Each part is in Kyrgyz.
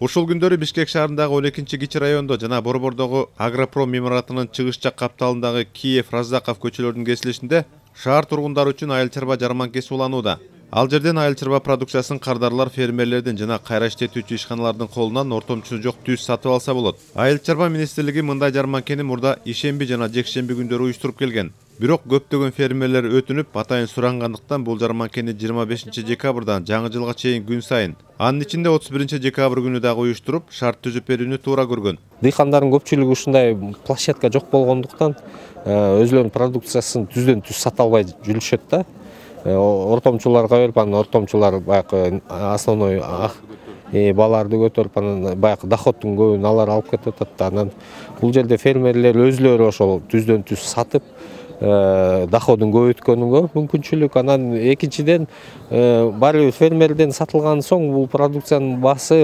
Ушул күндөрү Бишкек шаарындагы 12 кичи райондо жана Борбордогу Агропром имаратынын чыгыш жак капталындагы Киев, Раззаков көчөлөрүнүн кесилишинде шаар тургундары үчүн айыл чарба жарманкеси уланууда. Ал жерден айыл чарба продукциясын кардарлар, фермерлердин жана кайра иштетүүчү ишканалардын колунан ортомчусу жок түз сатып алса болот. Айыл чарба министрлиги мындай жарманкени мурда ишемби жана жекшемби күндөрү уюштуруп келген. Бирок көптөгөн фермерлер өтүнүп, атайын сурангандыктан бул жарманкени 25 декабрдан жаңы жылга чейин күн сайын, анын ичинде 31 декабрь күнү дагы уюштуруп, шарт түзүп берүүнү туура көргөн. Дыйкандардын көпчүлүгү ушундай площадка жок болгондуктан өзлөрүнүн продукциясын түздөн түз сата албай жүрүшөт да. Ортомчуларга берип, анан ортомчулар баягы основной баларды көтөрүп, анан баягы доходдун көбүн алар алып кетип атат да. Анан бул жерде фермерлер өзлөрү ошол түздөн түз сатып доходун көбөйткөнгө мүмкүнчүлүк. Анан экинчиден баары бир фермерден сатылган соң бул продукциянын баасы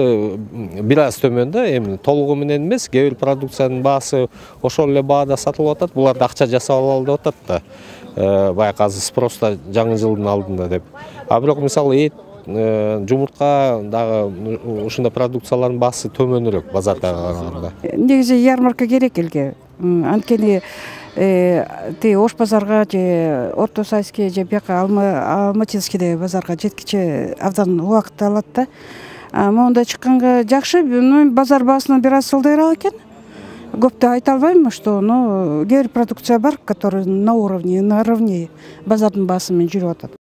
бир аз төмөн да, эми толугу менен эмес, кээ бир продукциянын баасы ошол эле баада сатылып атат. Буларды акча жасап алалы деп атат да. Баягы азыр спроста жаңы жылдын алдында деп. А бирок мисалы эт, жумуртка дагы ушундай продукциялардын баасы төмөнүрөөк базардагы караганда. Негизи ярмарка керек элге. Анткени Ош базарга же Орто Сайске же бияка Алматинскиде базарга жеткиче абдан убакыт алат да. Монда чыкканга жакшы, базар баасынан бир аз сылдайраак экен. Көптү айта албайм, что кээ бир продукция бар, который на уровне базардын баасы менен жүрүп атат.